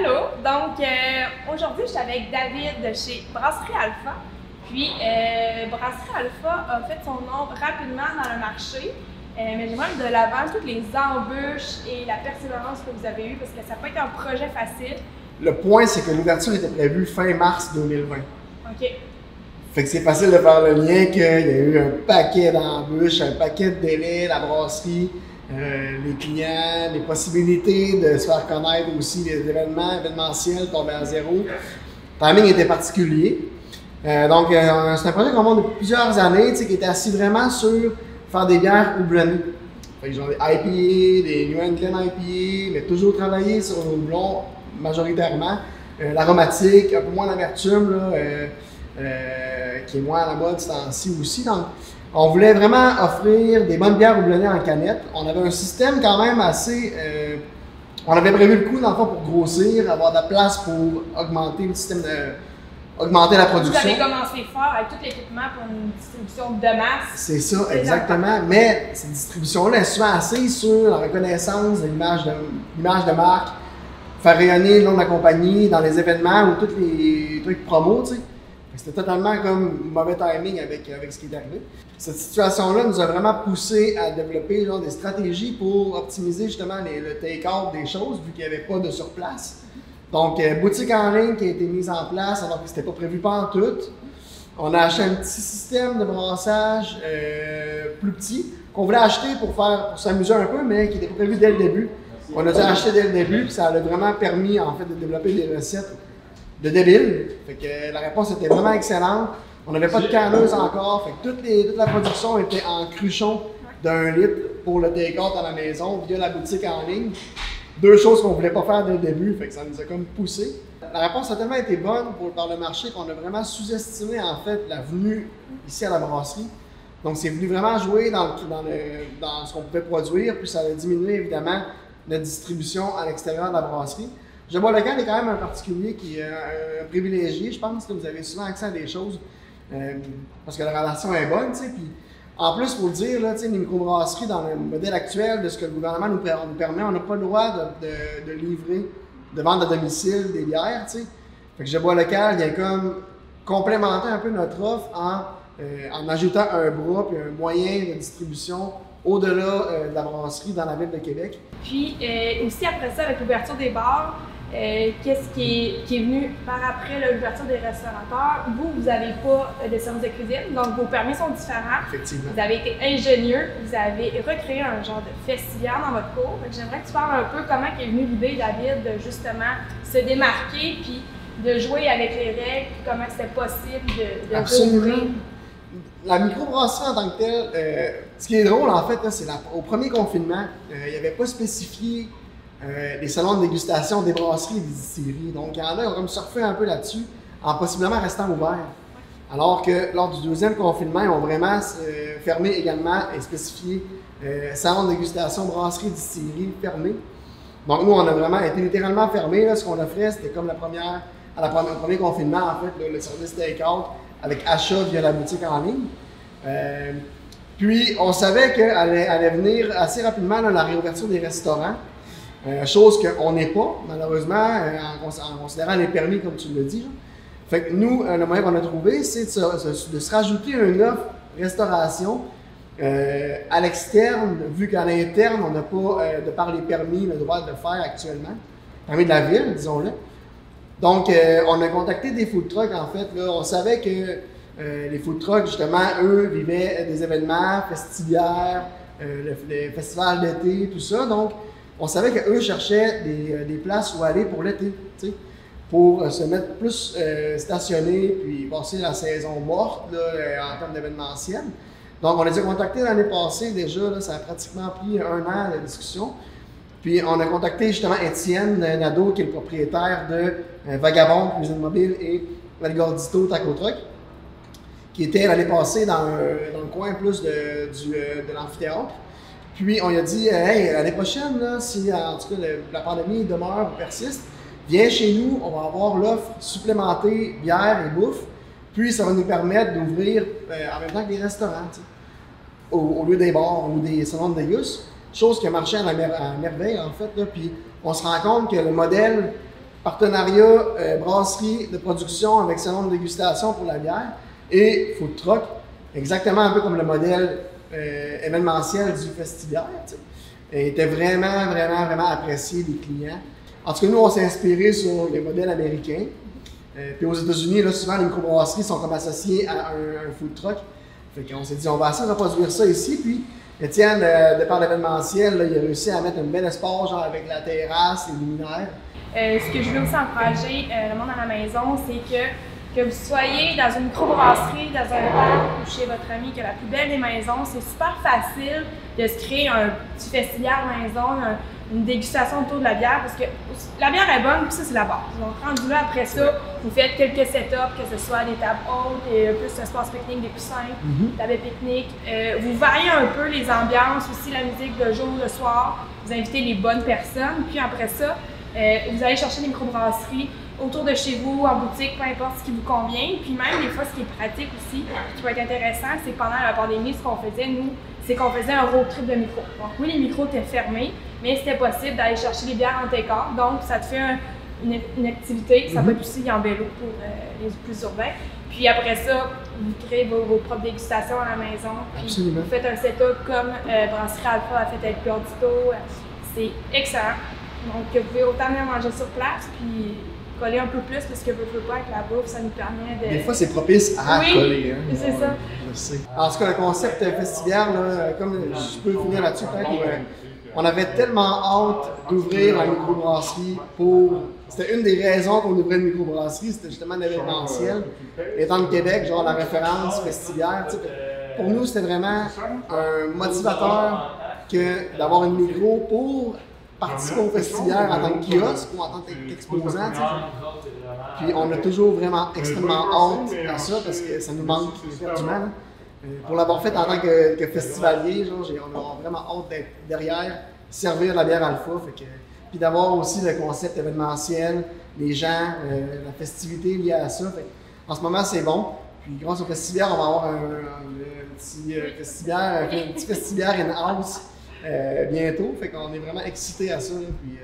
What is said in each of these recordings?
Allô! Donc, aujourd'hui, je suis avec David de chez Brasserie Alpha. Puis, Brasserie Alpha a fait son nom rapidement dans le marché. Mais j'aimerais mettre de l'avant toutes les embûches et la persévérance que vous avez eue parce que ça n'a pas été un projet facile. Le point, c'est que l'ouverture était prévue fin mars 2020. OK. Fait que c'est facile de faire le lien qu'il y a eu un paquet d'embûches, un paquet de délais, la brasserie, les clients, les possibilités de se faire connaître aussi, les événements événementiels tombés à zéro. Le timing était particulier. Donc, c'est un projet qu'on monte depuis plusieurs années, qui était assis vraiment sur faire des bières houblonnées. Fait que genre des IPA, des New England IPA, mais toujours travailler sur nos houblons majoritairement. L'aromatique, un peu moins l'amertume, qui est moins à la mode ce temps-ci aussi. Donc, on voulait vraiment offrir des bonnes bières houblonnées en canette. On avait un système quand même assez... on avait prévu le coup, dans le fond, pour grossir, avoir de la place pour augmenter le système augmenter la production. Vous avez commencé fort avec tout l'équipement pour une distribution de masse. C'est ça, exactement. Mais cette distribution-là est souvent assise sur la reconnaissance de l'image de marque, faire rayonner le nom de la compagnie dans les événements ou tous les trucs promo, tu sais. C'était totalement comme mauvais timing avec ce qui est arrivé. Cette situation-là nous a vraiment poussé à développer des stratégies pour optimiser justement le take-out des choses, vu qu'il n'y avait pas de surplace. Donc, boutique en ligne qui a été mise en place alors que c'était pas prévu pantoute. On a acheté un petit système de brassage plus petit qu'on voulait acheter pour s'amuser un peu, mais qui n'était pas prévu dès le début. On a dû acheter dès le début, puis ça a vraiment permis en fait de développer des recettes de débiles. Fait que la réponse était vraiment excellente. On n'avait pas de canneuse encore, fait que toute la production était en cruchon d'1 litre pour le take-out à la maison via la boutique en ligne. Deux choses qu'on ne voulait pas faire dès le début, fait que ça nous a comme poussé. La réponse a tellement été bonne par le marché qu'on a vraiment sous-estimé en fait la venue ici à la brasserie. Donc c'est venu vraiment jouer dans ce qu'on pouvait produire, puis ça a diminué évidemment notre distribution à l'extérieur de la brasserie. Jebois-le-Camp est quand même un particulier qui est un privilégié. Je pense que vous avez souvent accès à des choses parce que la relation est bonne, tu sais. Puis en plus, il faut le dire, là, les microbrasseries, dans le modèle actuel de ce que le gouvernement nous permet, on n'a pas le droit de livrer, de vendre à domicile des bières, tu sais. Fait que Jebois-le-Camp vient comme complémenter un peu notre offre en ajoutant un bras et un moyen de distribution au-delà de la brasserie dans la ville de Québec. Puis aussi après ça, avec l'ouverture des bars, qu'est-ce qui est venu par après l'ouverture des restaurateurs? Vous n'avez pas de service de cuisine, donc vos permis sont différents. Effectivement. Vous avez été ingénieux, vous avez recréé un genre de festival dans votre cours. J'aimerais que tu parles un peu comment est venue l'idée, David, de justement se démarquer puis de jouer avec les règles, puis comment c'était possible de Absolument. La microbrasserie en tant que telle, ce qui est drôle en fait, c'est au premier confinement, il n'y avait pas spécifié les salons de dégustation des brasseries et des distilleries. Donc, il y en a qui ont comme surfé un peu là-dessus en possiblement restant ouverts. Alors que lors du deuxième confinement, ils ont vraiment fermé également et spécifié salons de dégustation, brasseries et distilleries fermés. Donc, nous, on a vraiment été littéralement fermés. Là, ce qu'on offrait, c'était comme le premier confinement, en fait, le service take-out avec achat via la boutique en ligne. Puis, on savait qu'allait venir assez rapidement la réouverture des restaurants. Chose qu'on n'est pas, malheureusement, en considérant les permis, comme tu l'as dit. Genre. Fait que nous, le moyen qu'on a trouvé, c'est de se rajouter une offre restauration à l'externe, vu qu'à l'interne, on n'a pas, de par les permis, le droit de le faire actuellement. Permis de la ville, disons-le. Donc, on a contacté des food trucks, en fait. Là, on savait que les food trucks, justement, eux, vivaient des événements festivières, les festivals d'été, tout ça. Donc, on savait qu'eux cherchaient des places où aller pour l'été, tu sais, pour se mettre plus stationnés, puis passer la saison morte là, en termes d'événementiel. Donc, on les a contactés l'année passée déjà, là, ça a pratiquement pris 1 an de discussion. Puis, on a contacté justement Étienne Nadeau, qui est le propriétaire de Vagabond, Cuisine Mobile et El Gordito Taco Truck, qui était l'année passée dans le coin plus de l'amphithéâtre. Puis, on lui a dit, hey, l'année prochaine, là, si en tout cas la pandémie demeure ou persiste, viens chez nous, on va avoir l'offre supplémentée bière et bouffe. Puis, ça va nous permettre d'ouvrir en même temps que les restaurants, au lieu des bars ou des salons de déguste. Chose qui a marché à merveille, en fait. Là. Puis, on se rend compte que le modèle partenariat brasserie de production avec salon de dégustation pour la bière et food truck, exactement un peu comme le modèle événementiel du Festibière. Et était vraiment apprécié des clients. En tout cas, nous, on s'est inspiré sur les modèles américains. Puis aux États-Unis, là, souvent, les microbrasseries sont comme associées à un food truck. Fait qu'on s'est dit, on va essayer de reproduire ça ici. Puis Étienne, de par l'événementiel, il a réussi à mettre un bel espace, genre avec la terrasse, les luminaires. Ce que je veux aussi encourager le monde à la maison, c'est que vous soyez dans une microbrasserie, dans un bar ou chez votre ami qui a la plus belle des maisons, c'est super facile de se créer un petit festival maison, une dégustation autour de la bière, parce que la bière est bonne, puis ça c'est la base. Donc rendu là, après ça, vous faites quelques setups, que ce soit des tables hautes, et plus espace pique-nique, des coussins, tables pique-nique. Vous variez un peu les ambiances, aussi la musique de jour, de soir, vous invitez les bonnes personnes, puis après ça, vous allez chercher des microbrasseries autour de chez vous, en boutique, peu importe ce qui vous convient. Puis même des fois, ce qui est pratique aussi, qui peut être intéressant, c'est que pendant la pandémie, ce qu'on faisait, nous, c'est qu'on faisait un road trip de micros. Donc oui, les micros étaient fermés, mais c'était possible d'aller chercher des bières en take-out. Donc ça te fait une activité. Ça peut être aussi en vélo pour les plus urbains. Puis après ça, vous créez vos propres dégustations à la maison. Puis vous faites un setup comme Brasserie Alpha a fait avec Perdito. C'est excellent. Donc vous pouvez autant bien manger sur place, puis coller un peu plus, parce que veux pas avec la bouffe, ça nous permet de... Des fois, c'est propice à coller. Hein? C'est ça. Je sais. En tout cas, le concept Festibière, là, comme je peux finir là-dessus, peut-être, on avait tellement hâte d'ouvrir la microbrasserie pour... C'était une des raisons qu'on ouvrait une microbrasserie, c'était justement l'événementiel. Étant de Québec, genre la référence Festibière, pour nous, c'était vraiment un motivateur que d'avoir une micro pour participer au Festibière en tant que kiosque ou en tant qu'exposant. Puis on a toujours vraiment extrêmement hâte à ça parce que ça nous manque éperdument. Pour l'avoir fait en tant que festivalier, genre, on a vraiment hâte d'être derrière, servir la bière Alpha. Puis d'avoir aussi le concept événementiel, les gens, la festivité liée à ça. En ce moment, c'est bon. Puis grâce au Festibière, on va avoir un petit Festibière in-house. Bientôt, fait qu'on est vraiment excités à ça. Là, puis,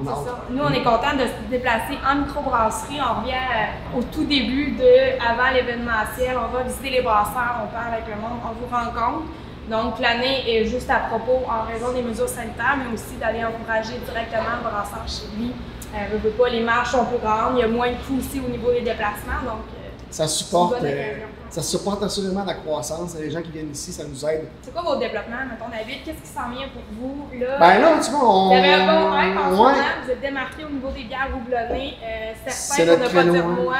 c'est ça. Nous, on est contents de se déplacer en microbrasserie. On revient au tout début avant l'événementiel. On va visiter les brasseurs, on parle avec le monde, on vous rencontre. Donc, l'année est juste à propos en raison des mesures sanitaires, mais aussi d'aller encourager directement le brasseur chez lui. Les marches sont plus grandes, il y a moins de coûts aussi au niveau des déplacements. Donc, ça supporte assurément la croissance. Les gens qui viennent ici, ça nous aide. C'est quoi vos développements, mettons, David? Qu'est-ce qui s'en vient pour vous? Là, ben là, tu vois, vous avez un bon hype en ce moment, vous êtes démarqué au niveau des bières houblonnées. Certains, pour ne pas dire moi,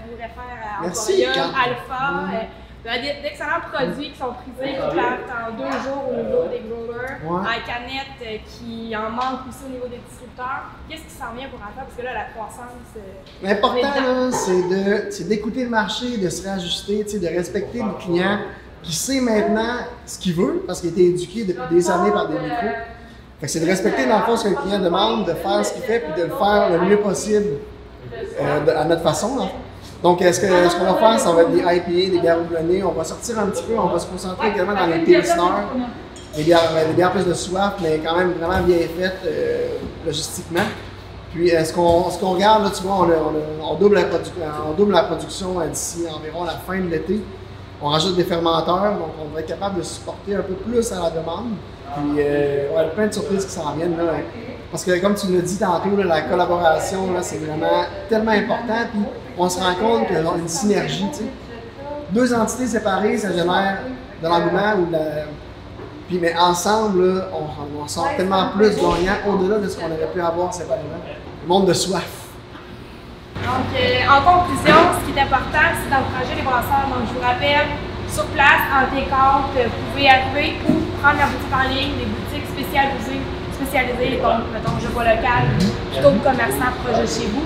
vous réfèrent à Emporium, Alpha. D'excellents produits qui sont prisés, qui partent en 2 jours au niveau des growers, en canettes qui en manquent aussi au niveau des distributeurs. Qu'est-ce qui s'en vient pour Alpha? Parce que là, la croissance... L'important, c'est d'écouter le marché, de se réajuster, de respecter le client qui sait maintenant ce qu'il veut, parce qu'il a été éduqué depuis des années par des micros. Fait que c'est de respecter dans le fond ce que le client demande, de faire ce qu'il fait, puis de le faire le mieux possible à notre façon. Hein. Donc, ce qu'on va faire, ça va être des IPA, des bières houblonnées. On va sortir un petit peu, on va se concentrer également dans les pilsners, les bières plus de soif, mais quand même vraiment bien faites logistiquement. Puis, ce qu'on regarde, là, tu vois, on double la production d'ici environ la fin de l'été. On rajoute des fermenteurs, donc on va être capable de supporter un peu plus à la demande. Puis, il y a plein de surprises qui s'en viennent. Là. Parce que, comme tu l'as dit tantôt, là, la collaboration, c'est vraiment tellement important. Puis, on se rend compte qu'il y a une synergie. Tu sais. 2 entités séparées, ça génère de l'engouement ou de la... Puis, mais ensemble, là, on sort tellement plus gagnant au-delà de ce qu'on aurait pu avoir séparément. Le monde de soif. Donc, en conclusion, ce qui est important, c'est d'encourager les brasseurs. Donc, je vous rappelle, sur place, en take-out, vous pouvez arriver ou prendre la boutique en ligne, des boutiques spécialisées, comme, mettons, Je Bois Local, plutôt de commerçants proches de chez vous.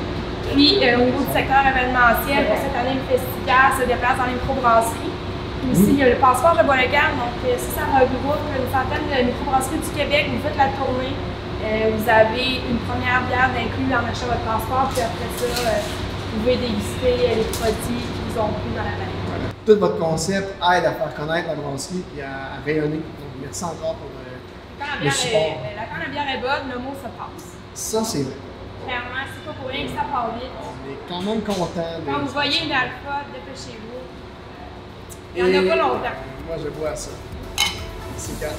Puis, au niveau du secteur événementiel, pour cette année, le Festibière se déplace dans les microbrasseries. Puis aussi, il y a le passeport Je Bois Local. Donc, si ça regroupe une centaine de microbrasseries du Québec, vous faites la tournée. Vous avez une première bière d'inclus en achetant votre passeport, puis après ça, vous pouvez déguster les produits qui vous ont plu dans la vallée. Voilà. Tout votre concept aide à faire connaître la brasserie et à rayonner. Donc, merci encore pour le support. Quand la bière est bonne, le mot se passe. Ça, c'est vrai. Clairement, c'est pas pour rien que ça part vite. On est quand même content. Quand vous voyez une alpha, dépêchez-vous. Il n'y en a pas longtemps. Moi, je bois ça. C'est quand?